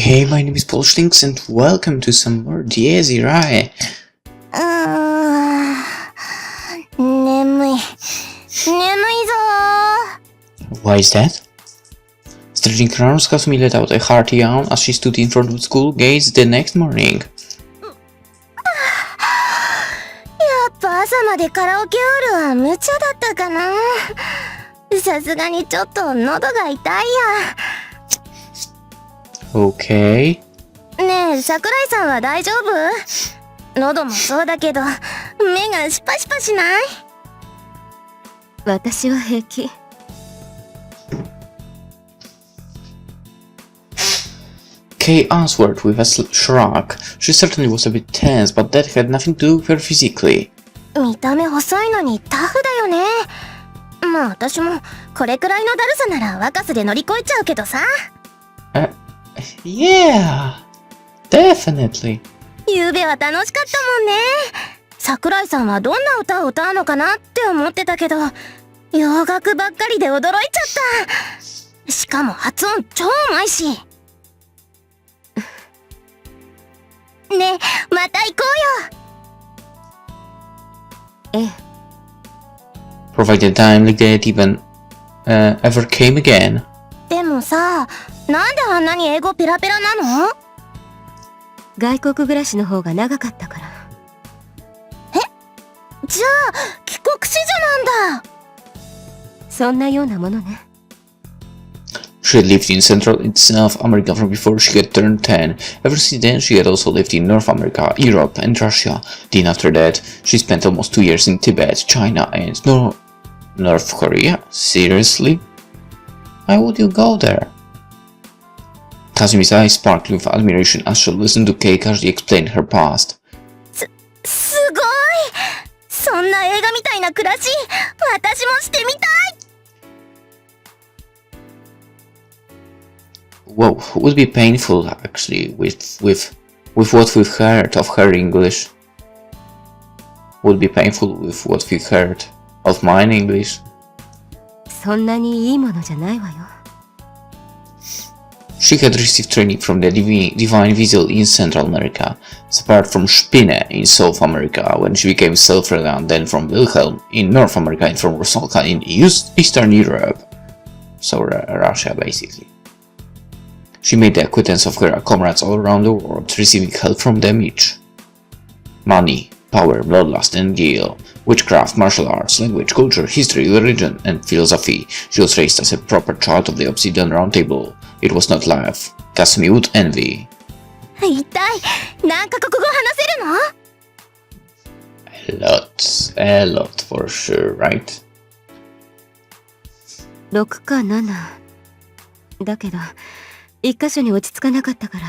Hey, my name is PolishLynx and welcome to some more Dies Irae. 眠いぞ Why is that? Stretching her arms, Kasumi let out a hearty yawn as she stood in front of the school gates the next morning. やっぱ朝までカラオケオールは無茶だったかな。さすがにちょっと喉が痛いや。Okay. ねえ、桜井さんは大丈夫？喉もそうだけど、目がシパシパしない？私は平気。Kay answered with a shrug. She certainly was a bit tense, but that had nothing to do with her physically. 見た目細いのにタフだよね。まあ私もこれくらいのだるさなら若さで乗り越えちゃうけどさ。Yeah, definitely. ゆうべは楽しかったもんね。桜井さんはどんな歌を歌うのかなって思ってたけど、洋楽ばっかりで驚いちゃった。しかも発音超うまいし。ねえ、また行こうよ。ええ。Provided time like that even ever came again. でもさ、なんであんなに英語ペラペラなの？外国暮らしの方が長かったから。え？じゃあ帰国子女なんだ。そんなようなものね。She had lived in Central and South America from before she had turned 10. Ever since then, she had also lived in North America, Europe, and Russia. Then after that, she spent almost 2 years in Tibet, China, and North Korea. Seriously? Why would you go there? Kasumi's eyes sparkled with admiration as she listened to Kay casually explain her past. すごい！そんな映画みたいな暮らし、私もしてみたい！ Whoa, would be painful actually with what we've heard of her English. Would be painful with what we've heard of mine English. そんなにいいものじゃないわよ。She had received training from the Divine Visual in Central America, apart from Spinne in South America when she became self-reliant, then from Wilhelm in North America and from Rusalka in Eastern Europe. So Russia basically. She made the acquaintance of her comrades all around the world, receiving help from them each. Money, power, bloodlust and guile, witchcraft, martial arts, language, culture, history, religion, and philosophy. She was raised as a proper child of the Obsidian Round Table. It was not life. Kasumi would envy. 一体何カ国語話せるの？ A lot for sure, right? 6か7。だけど、一箇所に落ち着かなかったから、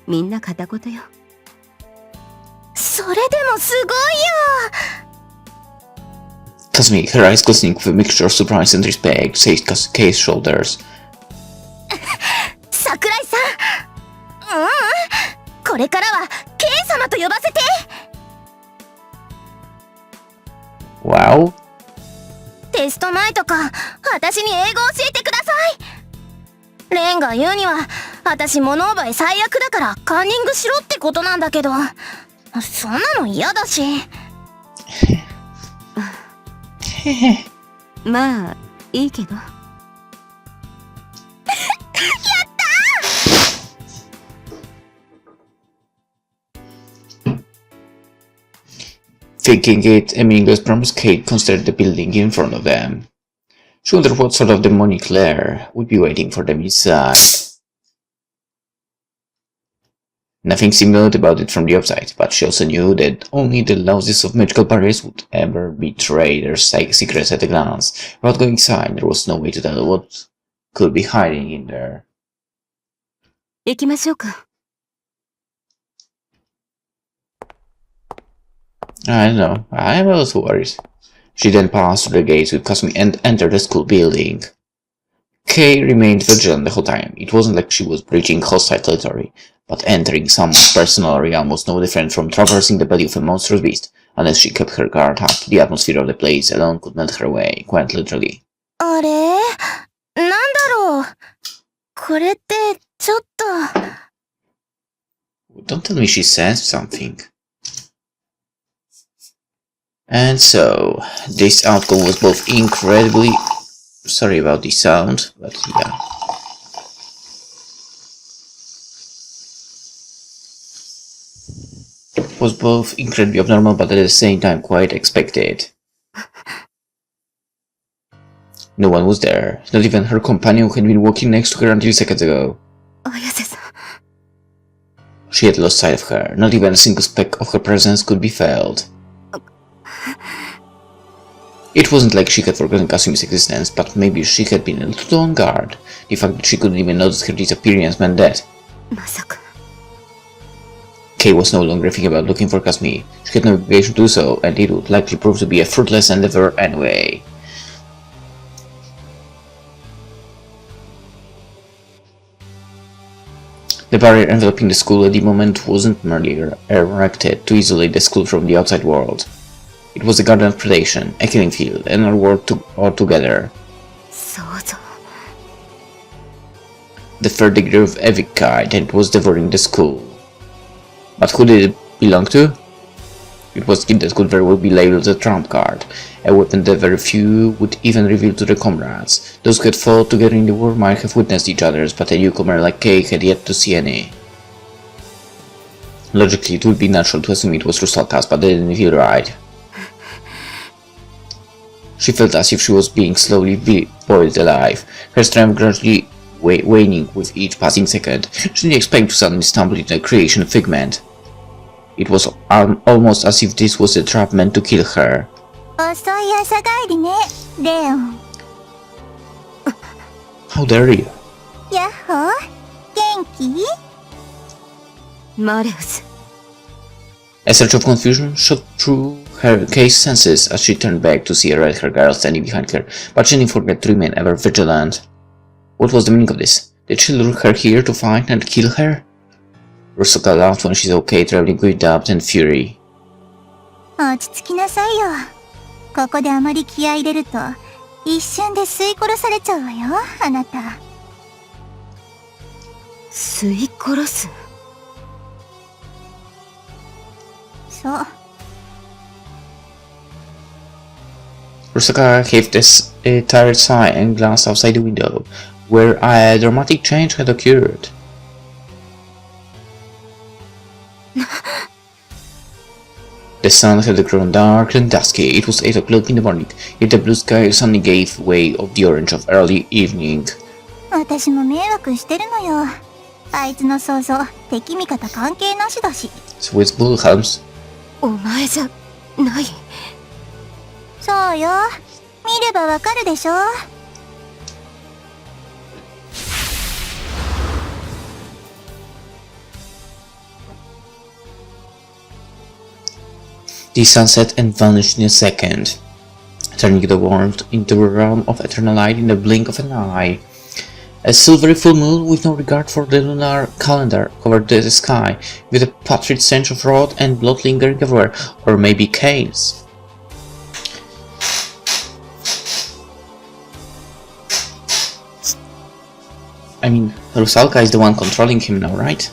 みんな片言よ。それでもすごいよ。 Kasumi, her eyes glistening with a mixture of surprise and respect, saved Kay's shoulders. 桜井さん、これからは K 様と呼ばせて。 Wow. テスト前とか私に英語教えてください。レンが言うには私物覚え最悪だからカンニングしろってことなんだけど、そんなの嫌だし。まあいいけど。Thinking it a meaningless promise, Kate considered the building in front of them. She wondered what sort of demonic lair would be waiting for them inside. Nothing seemed odd about it from the outside, but she also knew that only the loudest of magical barriers would ever betray their secrets at a glance. Without going inside, there was no way to tell what could be hiding in there. 行きましょうか。I don't know, I am also worried. She then passed through the gates with Kasumi and entered the school building. Kay remained vigilant the whole time. It wasn't like she was breaching hostile territory, but entering someone's personal realm was no different from traversing the belly of a monstrous beast. Unless she kept her guard up, the atmosphere of the place alone could melt her away, quite literally. あれ？なんだろう。これってちょっと Don't tell me she sensed something. And so, this outcome was both incredibly... Sorry about the sound, but yeah. Was both incredibly abnormal, but at the same time quite expected. No one was there, not even her companion who had been walking next to her until seconds ago. She had lost sight of her, not even a single speck of her presence could be felt. It wasn't like she had forgotten Kasumi's existence, but maybe she had been a little too on guard. The fact that she couldn't even notice her disappearance meant that. Kay was no longer thinking about looking for Kasumi. She had no obligation to do so, and it would likely prove to be a fruitless endeavor anyway. The barrier enveloping the school at the moment wasn't merely erected to isolate the school from the outside world. It was a garden of predation, a killing field, and a world altogether. The third degree of every kind that was devouring the school. But who did it belong to? It was a kid that could very well be labeled a trump card, a weapon that very few would even reveal to their comrades. Those who had fought together in the war might have witnessed each other's, but a newcomer like Kay had yet to see any. Logically, it would be natural to assume it was Rusalka's, but that didn't feel right. She felt as if she was being slowly boiled alive, her strength gradually waning with each passing second. She didn't expect to suddenly stumble into a creation figment. It was almost as if this was a trap meant to kill her. How dare you? A surge of confusion shot through her Kay's senses as she turned back to see a red-haired girl standing behind her, but she didn't forget to remain ever vigilant. What was the meaning of this? Did she lure her here to find and kill her? Rusalka laughed when she saw Kay traveling with doubt and fury. Rusalka heaved a tired sigh and glanced outside the window, where a dramatic change had occurred. The sun had grown dark and dusky. It was 8 o'clock in the morning, yet the blue sky suddenly gave way of the orange of early evening. So it's Wilhelm's. The sun set and vanished in a second, turning the world into a realm of eternal light in the blink of an eye. A silvery full moon with no regard for the lunar calendar covered the sky, with a putrid stench of rot and blood lingering everywhere, or maybe Kay's. I mean, Rusalka is the one controlling him now, right?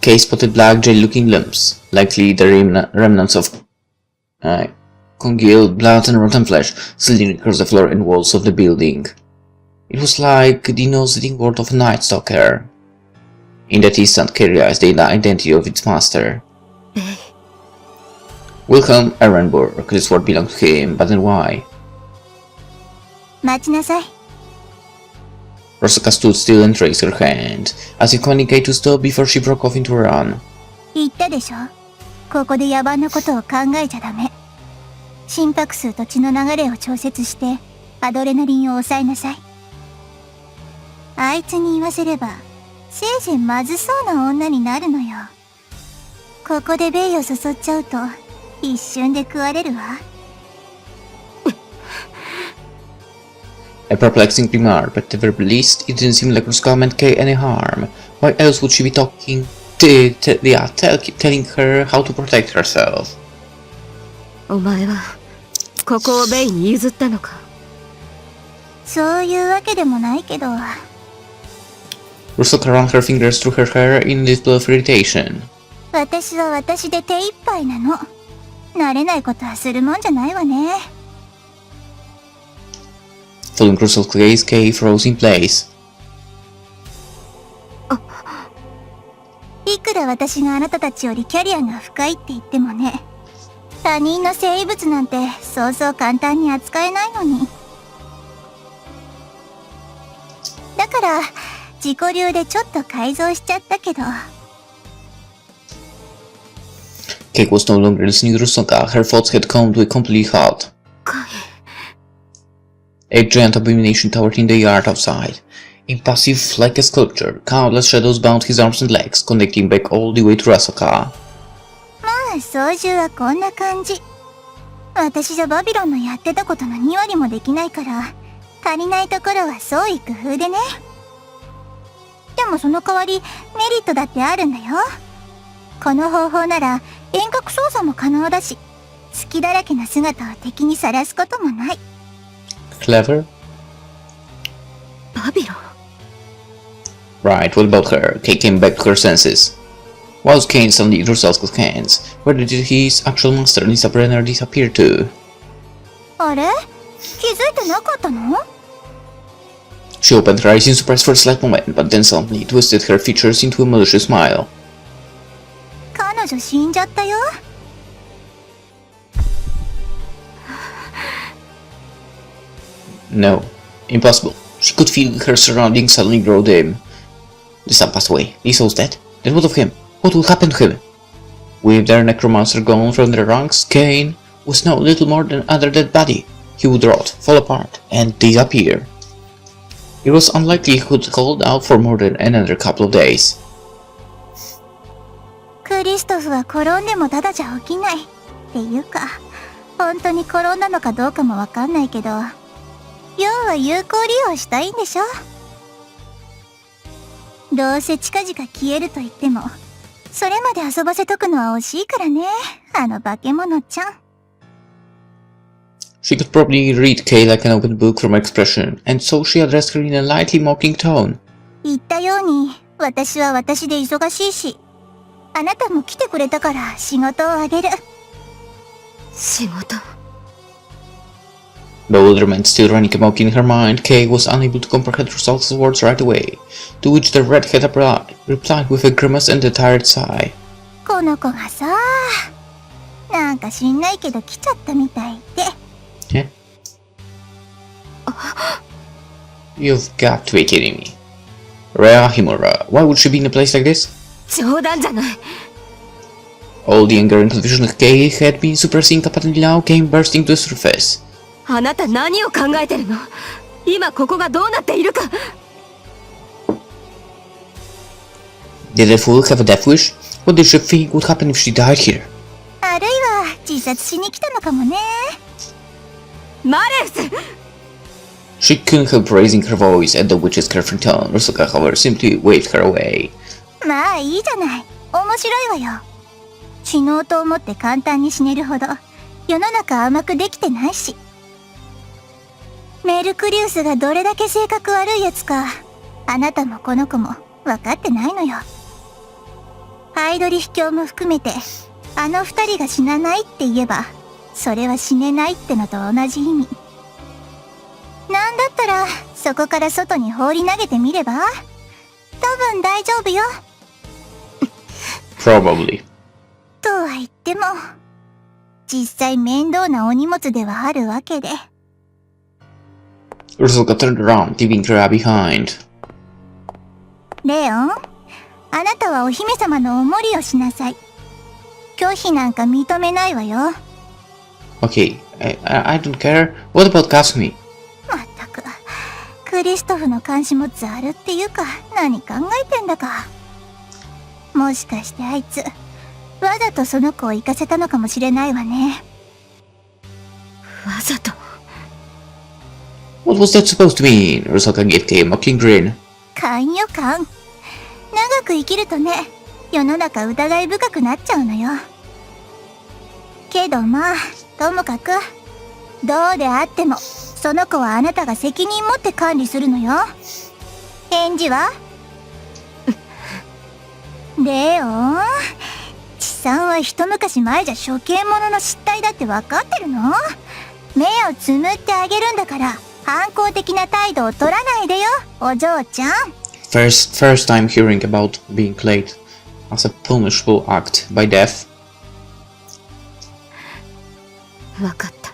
Kay spotted black jail-looking lumps, likely the remnants of congealed blood and rotten flesh, slithering across the floor and walls of the building. It was like the nose-eating word of a night stalker. In that instant, Kay realized the identity of its master. Wilhelm Ehrenburg. This word belonged to him, but then why? Rusalka stood still and raised her hand, as if commanding Kay to stop before she broke off into a run. I A perplexing remark, but at the very least, it didn't seem like Rusalka meant Kay any harm. Why else would she be telling her how to protect herself? Rusalka ran her fingers through her hair in display of irritation. 私は私で手一杯なの。慣れないことはするもんじゃないわね。Following Rusalka's gaze, Kay froze in place. いくら私があなたたちよりキャリアが深いって言ってもね、他人の生物なんてそうそう簡単に扱えないのに。だから自己流でちょっと改造しちゃったけど。Kay was no longer listening to Rusalka. Her thoughts had come to a complete halt. A giant abomination towered in the yard outside. Impassive like a sculpture, countless shadows bound his arms and legs, connecting back all the way to Rusalka. まあ操縦はこんな感じ。私じゃバビロンのやってたことの2割もできないから、足りないところは創意工夫でね。でもその代わりメリットだってあるんだよ。この方法なら遠隔操作も可能だし、隙だらけな姿を敵にさらすこともない。Clever? バビロン Right, what about her? Kay came back to her senses. Why was Kane suddenly in Rusalka's hands? Where did his actual master, Lisa Brenner, disappear to? あれ気づいてなかったの？ She opened her eyes in surprise for a slight moment, but then suddenly twisted her features into a malicious smile. 彼女死んじゃったよ。No, impossible. She could feel her surroundings suddenly grow dim. The sun passed away. Lisa was dead. Then what of him? What would happen to him? With their necromancer gone from their ranks, Kane was no little more than another dead body. He would rot, fall apart, and disappear. It was unlikely he could hold out for more than another couple of days. クリストフは転んでもただじゃ起きない。っていうか、本当に転んだのかどうかもわかんないけど、要は有効利用したいんでしょ。どうせ近々消えると言っても、それまで遊ばせとくのは惜しいからね、あの化け物ちゃん。She could probably read Kay like an open book from her expression, and so she addressed her in a lightly mocking tone. 言ったように、私は私で忙しいし、あなたも来てくれたから仕事をあげる。仕事Bewilderment still running amok in her mind, Kay was unable to comprehend Rusalka's words right away, to which the redhead replied with a grimace and a tired sigh. この子がさ、なんか知んないけど来ちゃったみたいで。Eh? You've got to be kidding me. Rhea Himura, why would she be in a place like this? 冗談じゃない。All the anger and confusion that Kay had been suppressing up until now came bursting to the surface. あなた何を考えてるの？今ここがどうなっているか。Did the fool have a death wish? What did she think would happen if she died here? あるいは自殺しに来たのかもね。マレウス She couldn't help raising her voice at the witch's carefree tone. Rusalka, however, simply waved her away. まあいいじゃない。面白いわよ。死のうと思って簡単に死ねるほど世の中甘くできてないし。メルクリウスがどれだけ性格悪いやつか、あなたもこの子も分かってないのよ。ハイドリヒ教も含めて、あの二人が死なないって言えば、それは死ねないってのと同じ意味。なんだったら、そこから外に放り投げてみれば？多分大丈夫よ。Probably. とは言っても、実際面倒なお荷物ではあるわけで。Rusalka turned around, leaving Rhea behind. レオン、あなたはお姫様のお守りをしなさい。拒否なんか認めないわよ。Okay, I don't care. What about Kasumi? まったく、クリストフの監視もざるっていうか、何考えてんだか。もしかしてあいつ、わざとその子を行かせたのかもしれないわね。わざと。What was that supposed to mean? Rusalka gave Kay a mocking grin. 勘よ勘。長く生きるとね、世の中疑い深くなっちゃうのよ。けどまあ、ともかく、どうであっても、その子はあなたが責任持って管理するのよ。返事は？レオン、地産は一昔前じゃ処刑者の失態だって分かってるの？目をつむってあげるんだから、反抗的な態度を取らないでよ、お嬢ちゃん。First time hearing about being played as a punishable act by death. わかった。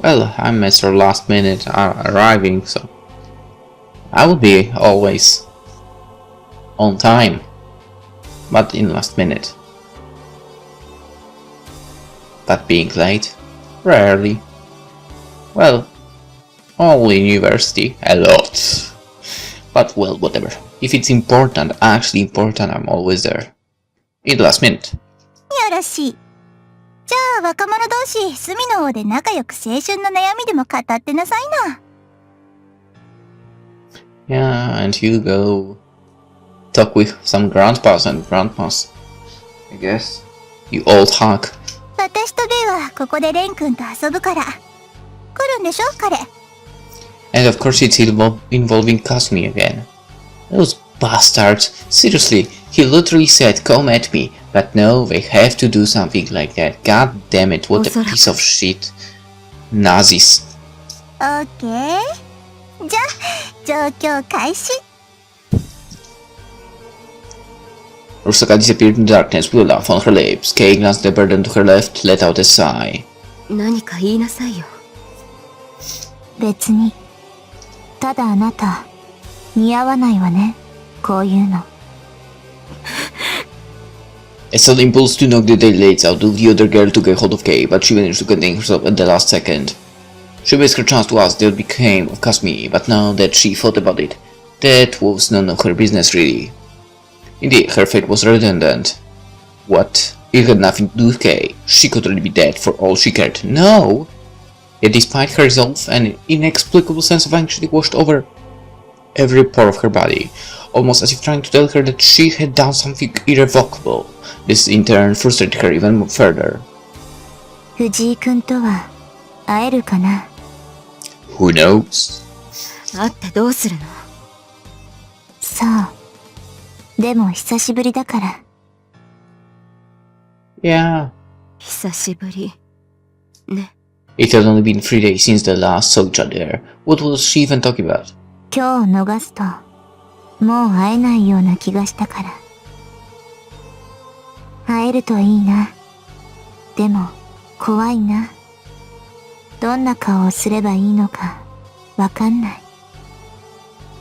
Well, I'm Mr. Last Minute arriving, so I will be always on time, but in last minute. But being late? Rarely. Well, only in university, a lot. But well, whatever. If it's important, actually important, I'm always there. In the last minute. よろしい。じゃあ若者同士、隅の方で仲良く青春の悩みでも語ってなさいな。Yeah, and you go talk with some grandpas and grandmas, I guess. You old hawk. 私とベイはここでレン君と遊ぶから。来るんでしょ、彼。And of course it's involving Kasumi again. Those bastards. Seriously, he literally said come at me, but no, they have to do something like that. God damn it, what a piece of shit. Nazis. オッケー。じゃあ、状況開始。Rusaka disappeared in the darkness with a laugh on her lips. Kay glanced at the burden to her left, let out a sigh. 何か言いなさいよ。別に。ただあなた、似合わないわね。こういうの。A sudden impulse to knock the daylights out of the other girl took a hold of Kay, but she managed to contain herself at the last second. She missed her chance to ask what became of Kasumi, but now that she thought about it, that was none of her business really. Indeed, her fate was redundant. What? It had nothing to do with Kay. She could already be dead for all she cared. No! Yet despite her resolve, an inexplicable sense of anxiety washed over every pore of her body, almost as if trying to tell her that she had done something irrevocable. This in turn frustrated her even further. 藤井君とは会えるかな？ Who knows? 会ってどうするの？そう。でも久しぶりだから。Yeah. 久しぶり。ね。It had only been 3 days since they last saw each other. What was she even talking about? 今日を逃すと、もう会えないような気がしたから。会えるといいな。でも、怖いな。どんな顔をすればいいのか、わかんない。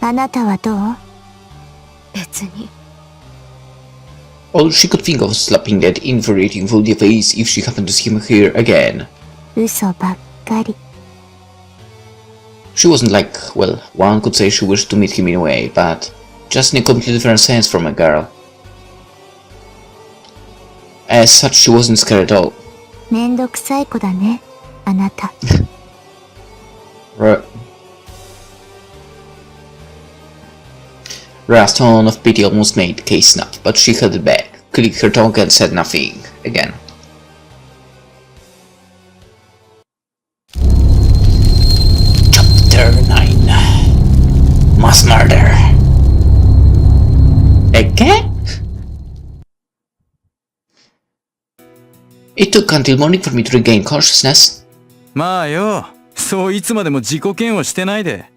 あなたはどう？別に。All she could think of was slapping that infuriating fool in the face if she happened to see him here again. 嘘ばっかり。She wasn't like, well, one could say she wished to meet him in a way, but just in a completely different sense from a girl. As such, she wasn't scared at all. めんどくさい子だね、あなた。Ra's tone of pity almost made Kay snap, but she held it back, clicked her tongue and said nothing again. Chapter 9 Mass Murder. Again? It took until morning for me to regain consciousness. まあよ、そういつまでも自己嫌悪してないで。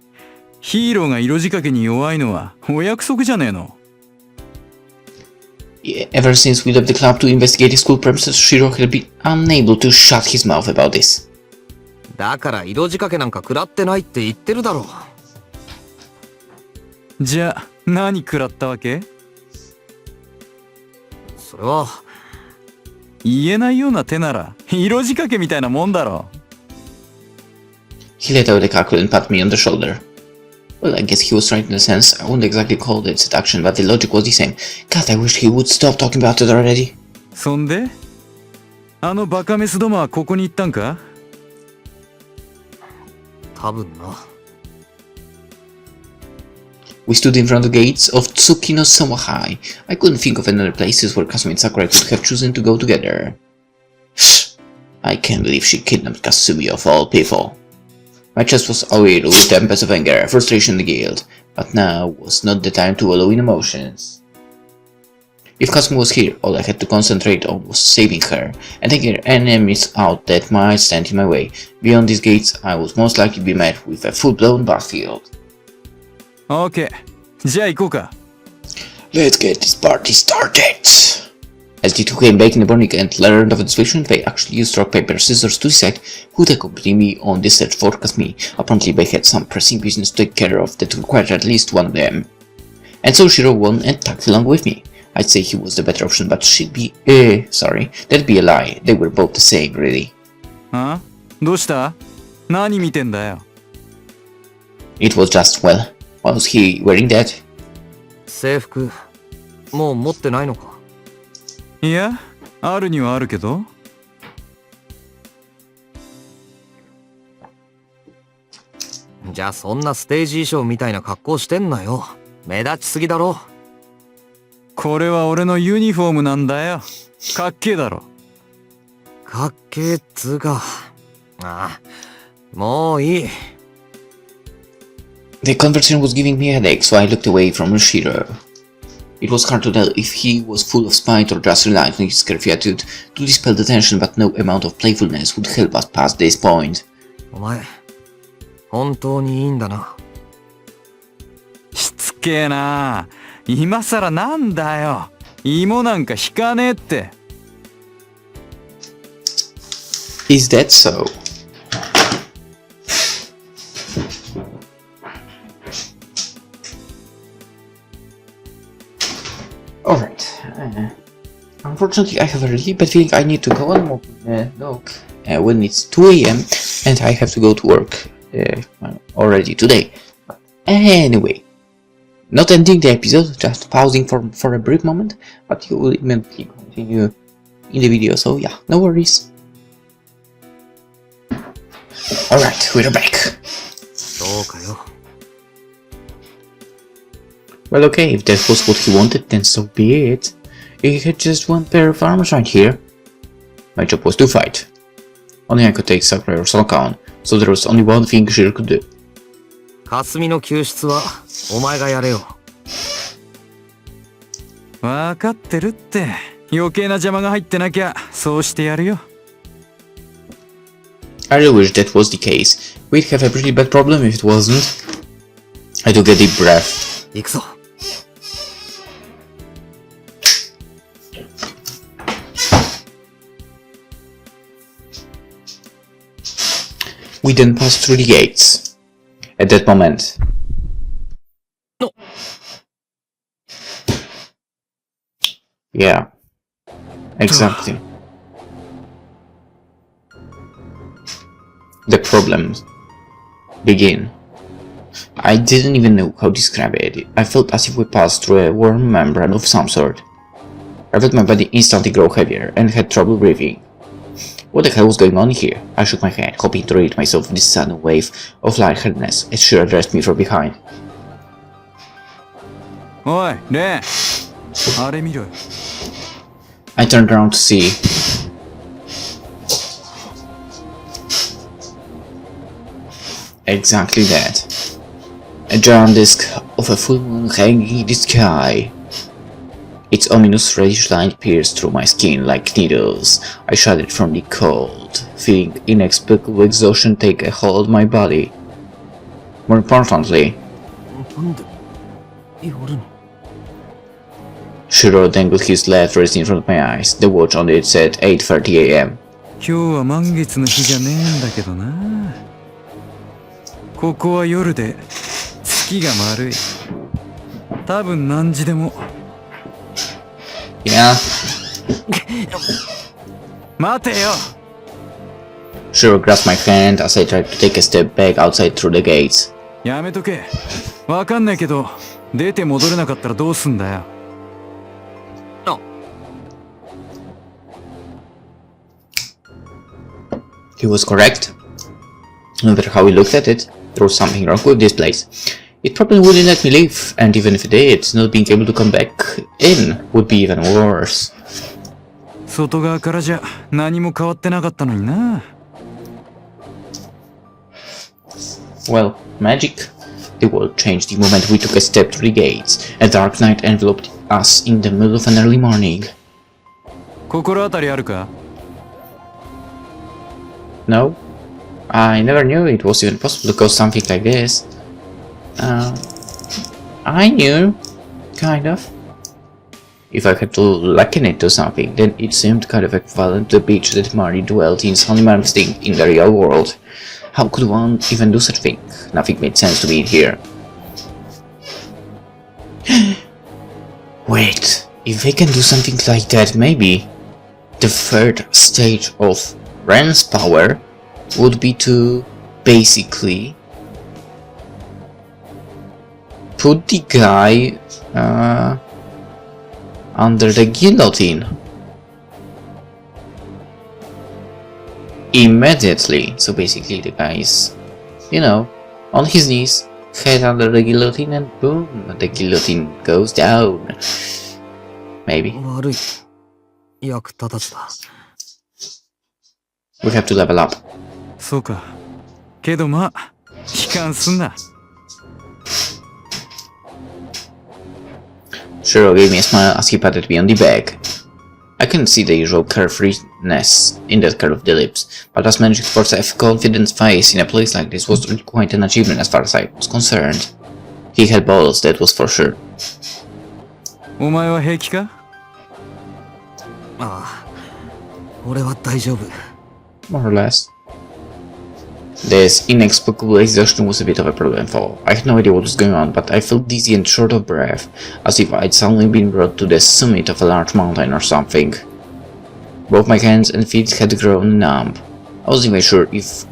ヒーローが色仕掛けに弱いのはお約束じゃねえの。Yeah, ever since we left the club to investigate the school premises, Shiro had been unable to shut his mouth about this. だから色仕掛けなんか食らってないって言ってるだろう。じゃあ何食らったわけ？それは言えないような手なら色仕掛けみたいなもんだろ。He let out a cackle and patted me on the shoulder. Well, I guess he was right in a sense. I wouldn't exactly call it seduction, but the logic was the same. God, I wish he would stop talking about it already. そんであのバカメスどもはここに行ったんか？多分な。We stood in front of the gates of Tsukino Samahai. I couldn't think of any other places where Kasumi and Sakurai could have chosen to go together. I can't believe she kidnapped Kasumi of all people. My chest was awed with tempests of anger, frustration and guilt, but now was not the time to wallow in emotions. If Kasumi was here, all I had to concentrate on was saving her, and taking enemies out that might stand in my way. Beyond these gates, I would most likely be met with a full-blown battlefield. OK。じゃあ行こうか。Let's get this party started! As the two came back in the morning and learned of the situation, they actually used rock, paper, scissors to decide who would accompany me on this search for Kasumi. Apparently they had some pressing business to take care of that required at least one of them. And so Shiro won and tagged along with me. I'd say he was the better option, but that'd be a lie. They were both the same, really. あ？どうした？何見てんだよ。It was just, well, was he wearing that? 制服、もう持ってないのか。いや、あるにはあるけど。じゃあそんなステージ衣装みたいな格好してんなよ。目立ちすぎだろ。これは俺のユニフォームなんだよ。かっけえだろ。かっけえっつうか。ああ、もういい。The conversation was giving me a headache, so I looked away from Shiro. It was hard to tell if he was full of spite or just relied on his curfew attitude to dispel the tension, but no amount of playfulness would help us past this point. お前、本当にいいんだな。しつけえな。今さらなんだよ。芋なんか引かねえって。Is that so? Alright. Unfortunately, I have a really bad feeling I need to go on walk dog when it's 2 AM and I have to go to work already today. But anyway, not ending the episode, just pausing for a brief moment, but you will immediately continue in the video, so yeah, no worries. Alright, we're back. そうかよ。Well, okay, if that was what he wanted, then so be it. He had just one pair of arms right here. My job was to fight. Only I could take Sakura or Solkan, so there was only one thing Shiro could do. 霞の救出はお前がやれよ。わかってるって。余計な邪魔が入ってなきゃそうしてやるよ。I really wish that was the case. We'd have a pretty bad problem if it wasn't. I took a deep breath. 行くぞ。We then passed through the gates. At that moment. No. Yeah. Exactly. The problems begin. I didn't even know how to describe it. I felt as if we passed through a warm membrane of some sort. I felt my body instantly grow heavier and had trouble breathing. What the hell was going on here? I shook my head, hoping to rid myself of this sudden wave of lightheadedness as she addressed me from behind. おい、レン。あれ見ろよ。I turned around to see. Exactly that. A giant disk of a full moon hanging in the sky. Its ominous reddish light pierced through my skin like needles. I shuddered from the cold, feeling inexplicable exhaustion take a hold of my body. More importantly, なんで夜に。Shiro dangled his left wrist in front of my eyes. The watch on it said 8:30 AM. 今日は満月の日じゃねえんだけどな。ここは夜で月が丸い。多分何時でも。Yeah. 待てよ。Shiro grasped my hand as I tried to take a step back outside through the gates. やめとけ。わかんないけど、出て戻れなかったらどうすんだよ。He was correct. No matter how we looked at it, there was something wrong with this place. It probably wouldn't let me leave, and even if it did, not being able to come back in would be even worse. 外側からじゃ何も変わってなかったのにな。Well, magic. The world changed the moment we took a step through the gates. A dark night enveloped us in the middle of an early morning. 心当たりあるか？ No? I never knew it was even possible to cause something like this. I knew, kind of. If I had to liken it to something, then it seemed kind of equivalent to the beach that Marty dwelt in only manifesting in the real world. How could one even do such a thing? Nothing made sense to me here. Wait, if they can do something like that, maybe the third stage of Ren's power would be to basically put the guy under the guillotine immediately. So basically the guy is, you know, on his knees, head under the guillotine, and boom, the guillotine goes down. Maybe. 悪い役立たずだ。 We have to level up. そうか。けどまあ、悲観すんな。Shiro gave me a smile as he patted me on the back. I couldn't see the usual carefreeness in that curve of the lips, but as managing to force a confident face in a place like this was really quite an achievement as far as I was concerned. He had balls, that was for sure. お前は平気か？ああ、俺は大丈夫。 More or less. This inexplicable exhaustion was a bit of a problem for. I had no idea what was going on, but I felt dizzy and short of breath, as if I'd suddenly been brought to the summit of a large mountain or something. Both my hands and feet had grown numb. I wasn't even sure if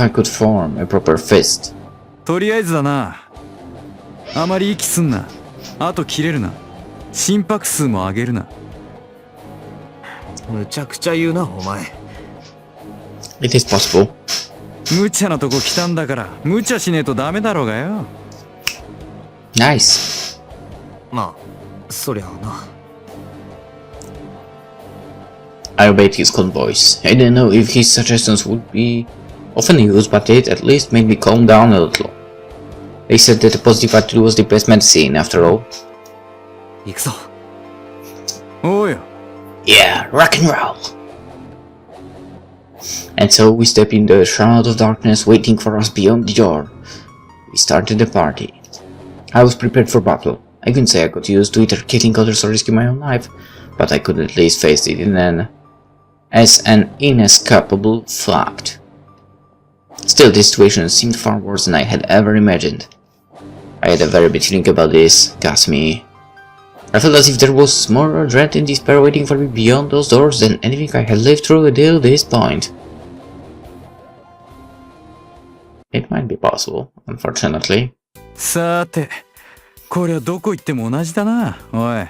I could form a proper fist. とりあえずだな。あまり息すんな。あと切れるな。心拍数も上げるな。むちゃくちゃ言うな、お前。 It is possible. 無茶なとこ来たんだから、無茶しねえとダメだろうがよ。Nice. まあ、そりゃあな。I obeyed his calm voice. I didn't know if his suggestions would be often used, but it at least made me calm down a little. They said that a positive attitude was the best medicine, after all. 行くぞ。おうよ。 Yeah, rock and roll! And so we stepped in the shroud of darkness waiting for us beyond the door. We started the party. I was prepared for battle. I couldn't say I got used to either killing others or risking my own life, but I could at least face it as an inescapable fact. Still, this situation seemed far worse than I had ever imagined. I had a very bad feeling about this, gas me. I felt as if there was more dread and despair waiting for me beyond those doors than anything I had lived through until this point. It might be possible, unfortunately. さて、こりゃどこ行っても同じだな、おい。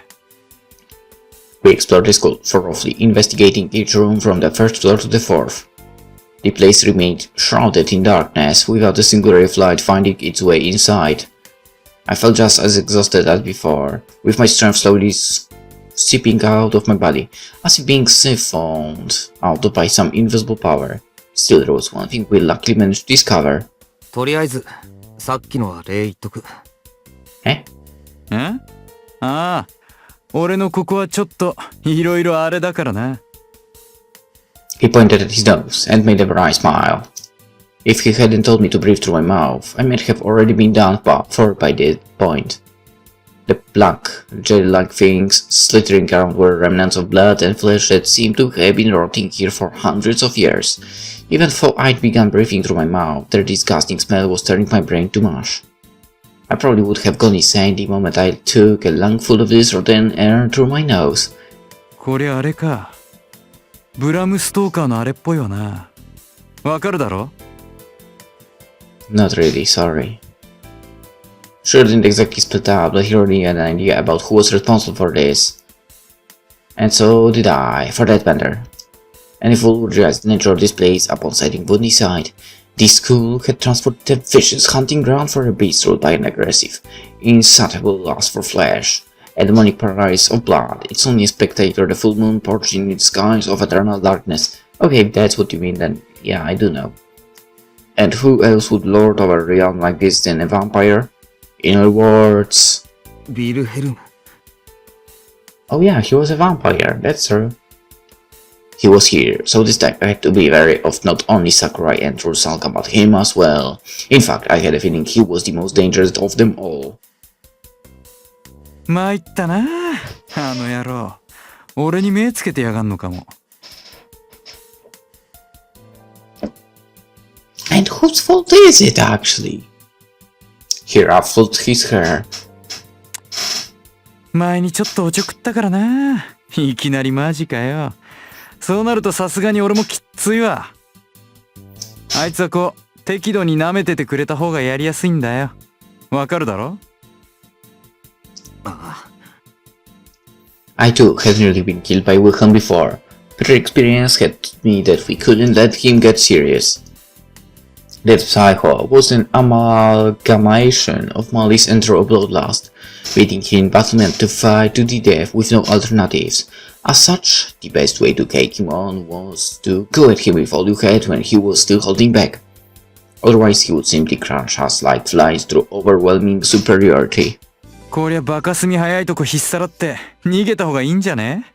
We explored the school, thoroughly investigating each room from the first floor to the fourth. The place remained shrouded in darkness, without a single ray of light finding its way inside. I felt just as exhausted as before, with my strength slowly seeping out of my body, as if being siphoned out by some invisible power. Still, there was one thing we luckily managed to discover. とりあえず、さっきのは礼言っとく。え？ああ、俺のここはちょっといろいろあれだからな。He pointed at his nose and made a wry smile. If he hadn't told me to breathe through my mouth, I might have already been done for by that point. The black, jelly-like things slithering around were remnants of blood and flesh that seemed to have been rotting here for hundreds of years. Even though I'd begun breathing through my mouth, their disgusting smell was turning my brain to mush. I probably would have gone insane the moment I took a lungful of this rotten air through my nose. こりゃあれか。ブラムストーカーのあれっぽいわな。わかるだろ？ Not really, sorry. Sure didn't exactly split up, but he already had an idea about who was responsible for this. And so did I, for that matter. Any fool would realize the nature of this place upon setting foot inside. This school had transformed a vicious hunting ground for a beast ruled by an aggressive, insatiable lust for flesh. A demonic paradise of blood. It's only a spectator, the full moon portraying the skies of eternal darkness. Okay, if that's what you mean, then yeah, I do know. And who else would lord over a realm like this than a vampire? In other words, ビルヘルム。Oh yeah, he was a vampire, that's true. He was here, so this time I had to be wary of not only Sakurai and Rusalka, but him as well. In fact, I had a feeling he was the most dangerous of them all. 参ったな、あの野郎。俺に目つけてやがんのかも。And whose fault is it, actually? He ruffled his hair. 前にちょっとおちょくったからな。いきなりマジかよ。そうなるとさすがに俺もきっついわ。あいつはこう適度に舐めててくれた方がやりやすいんだよ。わかるだろ？ああ。I too had nearly been killed by Wilhelm before, but her experience had taught me that we couldn't let him get serious. That psycho was an amalgamation of malice and raw bloodlust, making him battlement to fight to the death with no alternatives. As such, the best way to take him on was to go at him with all you had when he was still holding back. Otherwise he would simply crush us like flies through overwhelming superiority. こりゃバカすみ早いとこ引っさらって逃げた方がいいんじゃね？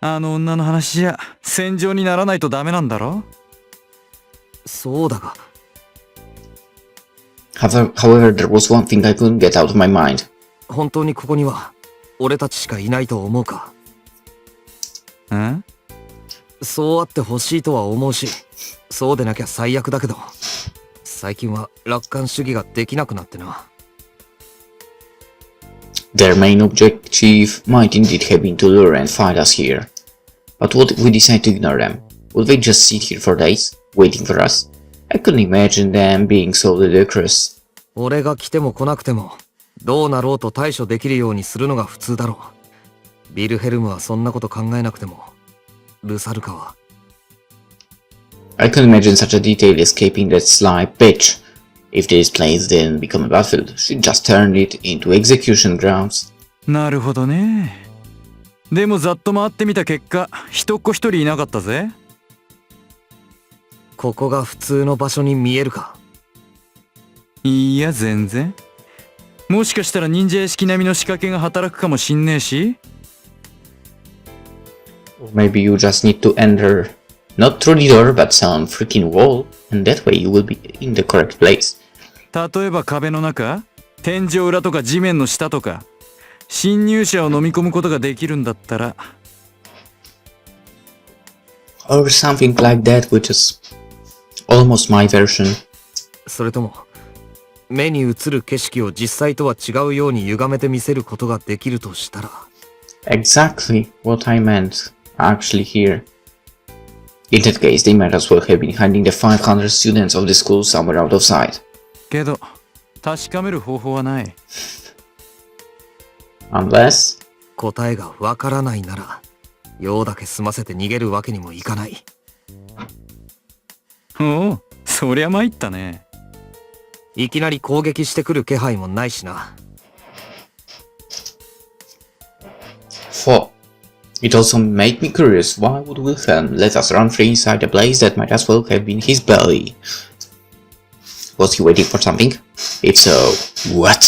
あの女の話じゃ戦場にならないとダメなんだろ？そうだが。However, there was one thing I couldn't get out of my mind. 本当にここには俺たちしかいないと思うか？ん？そうあってほしいとは思うし、そうでなきゃ最悪だけど、最近は楽観主義ができなくなってな。Their main objective might indeed have been to lure and find us here. But what if we decide to ignore them? Would they just sit here for days, waiting for us? I couldn't imagine them being so ludicrous. 俺が来ても来なくても、どうなろうと対処できるようにするのが普通だろう。ビルヘルムはそんなこと考えなくても、ルサルカは。I couldn't imagine such a detail escaping that sly bitch. If this place didn't become a battlefield, she just turned it into execution grounds. なるほどね。でもざっと回ってみた結果、一っ子一人いなかったぜ。ここが普通の場所に見えるか？いや全然。もしかしたら忍者屋敷並みの仕掛けが働くかもしんねえし。Or maybe you just need to enter, not through the door, but some freaking wall, and that way you will be in the correct place. 例えば壁の中、天井裏とか地面の下とか、侵入者を飲み込むことができるんだったら。Or something like that, which is almost my version. それとも、目に映る景色を実際とは違うように歪めて見せることができるとしたら。Exactly what I meant, actually here. In that case, they might as well have been hiding the 500 students of the school somewhere out of sight. けど、確かめる方法はない。Unless... 答えがわからないなら、用だけ済ませて逃げるわけにもいかない。おお、そりゃ参ったね。いきなり攻撃してくる気配もないしな。4. It also made me curious, why would Wilhelm let us run free inside a place that might as well have been his belly? Was he waiting for something? If so, what?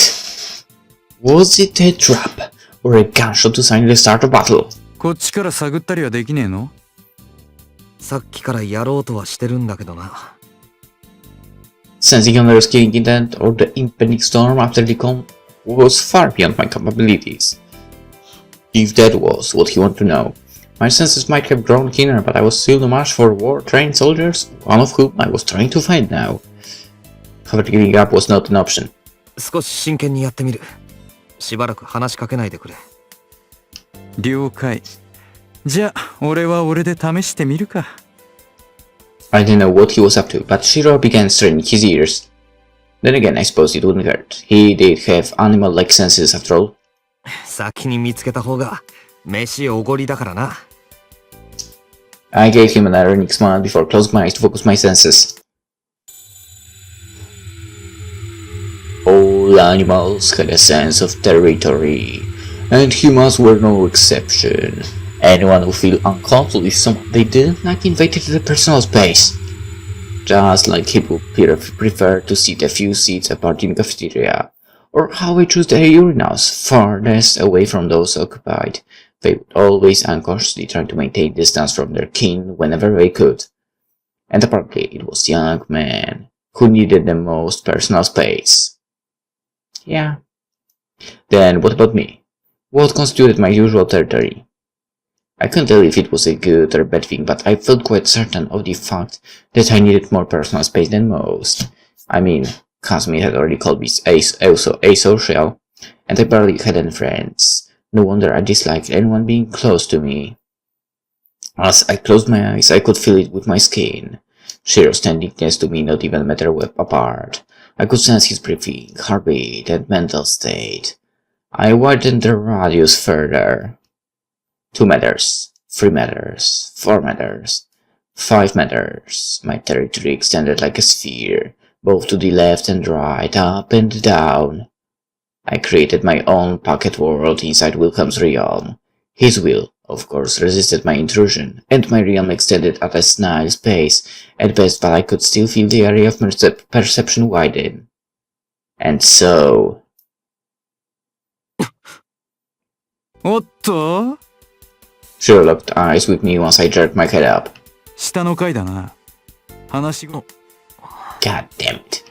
Was it a trap, or a gunshot to sign the start of battle? こっちから探ったりはできねえの？さっきからやろうとはしてるんだけどな。Sensing another's killing intent or the impending storm after the calm was far beyond my capabilities. If that was what he wanted to know, my senses might have grown keener, but I was still no match for war-trained soldiers, one of whom I was trying to find now. However, giving up was not an option. 少し真剣にやってみる。しばらく話しかけないでくれ。了解。じゃあ、俺は俺で試してみるか。I didn't know what he was up to, but Shiro began straining his ears. Then again, I suppose it wouldn't hurt. He did have animal-like senses after all. 先に見つけた方が飯おごりだからな。I gave him an ironic smile before closing my eyes to focus my senses. All animals had a sense of territory, and humans were no exception. Anyone would feel uncomfortable if someone they didn't like invaded their personal space. Just like people prefer to sit a few seats apart in the cafeteria, or how I chose the urinals farthest away from those occupied. They would always unconsciously try to maintain distance from their kin whenever they could. And apparently it was young men who needed the most personal space. Yeah. Then what about me? What constituted my usual territory? I couldn't tell if it was a good or a bad thing, but I felt quite certain of the fact that I needed more personal space than most. I mean, Kazumi had already called me asocial, and I barely had any friends. No wonder I disliked anyone being close to me. As I closed my eyes, I could feel it with my skin. Shiro standing next to me, not even a meter apart. I could sense his breathing, heartbeat, and mental state. I widened the radius further. 2 meters, 3 meters, 4 meters, 5 meters. My territory extended like a sphere, both to the left and right, up and down. I created my own pocket world inside Wilhelm's realm. His will, of course, resisted my intrusion, and my realm extended at a snail's pace, at best, but I could still feel the area of perception widen. And so... おっと Shiro locked eyes with me once I jerked my head up. 下の階だな。話が God damn it.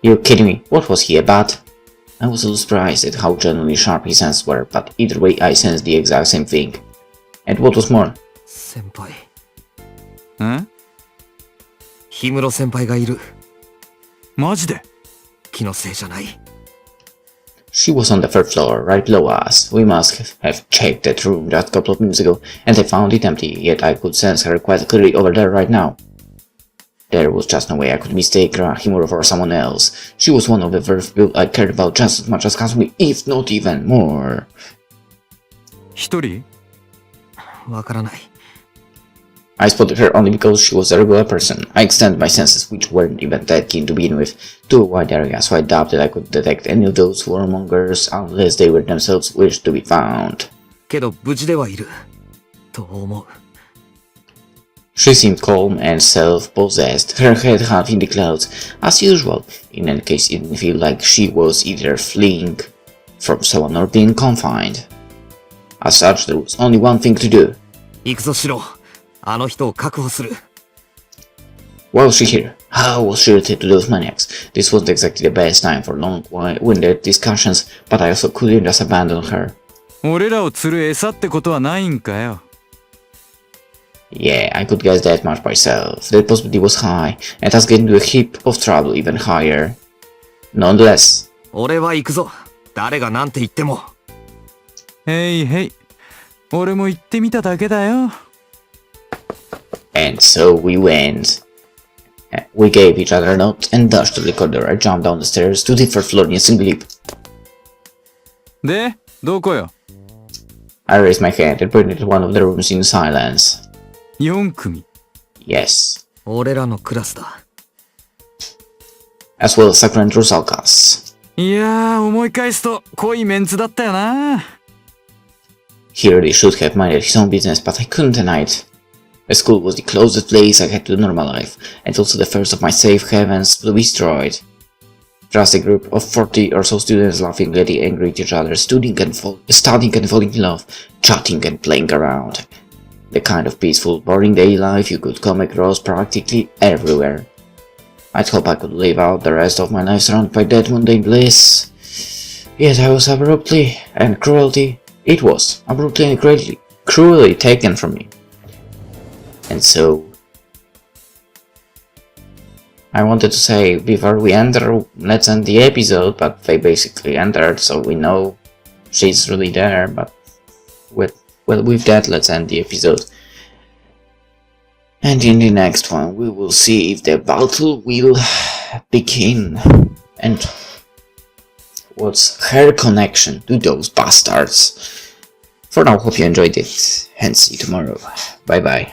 You're kidding me, what was he about? I was a little surprised at how genuinely sharp his senses were, but either way I sensed the exact same thing. And what was more? 先輩。ん氷室先輩がいる。マジで気のせいじゃない。She was on the 3rd floor, right below us. We must have checked that room just a couple of minutes ago, and I found it empty, yet I could sense her quite clearly over there right now. There was just no way I could mistake Himuro for someone else. She was one of the first people I cared about just as much as Kazumi, if not even more. 一人わからない。I spotted her only because she was a regular person. I extended my senses, which weren't even that keen to begin with, to a wide area, so I doubted I could detect any of those warmongers unless they were themselves wished to be found. けど無事ではいる。と思う。She seemed calm and self-possessed, her head half in the clouds, as usual. In any case, it didn't feel like she was either fleeing from someone or being confined. As such, there was only one thing to do. 行くぞシロ。あの人を確保する。Was she here? How was she related to those maniacs? This wasn't exactly the best time for long-winded discussions, but I also couldn't just abandon her. 俺らを釣る餌ってことはないんかよ。Yeah, I could guess that much myself. That possibility was high, and us getting into a heap of trouble even higher. Nonetheless. 俺は行くぞ。誰がなんて言っても。へいへい。俺も行ってみただけだよ。And so we went. We gave each other a note and dashed to the corridor. I jumped down the stairs to the 3rd floor in a single leap. で、どこよ I raised my hand and pointed at one of the rooms in silence. 4組 Yes. 俺らのクラスだ。As well as Sakura and Rusalka's. いやー、思い返すと濃いメンツだったよな。He really should have minded his own business, but I couldn't deny it. The school was the closest place I had to normal life, and also the first of my safe havens to be destroyed. Just a group of 40 or so students laughing, getting angry at each other, studying and falling in love, chatting and playing around. The kind of peaceful, boring daily life you could come across practically everywhere. I'd hope I could live out the rest of my life surrounded by that mundane bliss. Yet I was abruptly and cruelly taken from me. And so, I wanted to say before we enter, let's end the episode, but they basically entered, so we know she's really there, but with that, let's end the episode. And in the next one, we will see if the battle will begin, and what's her connection to those bastards. For now, hope you enjoyed it, and see you tomorrow. Bye bye.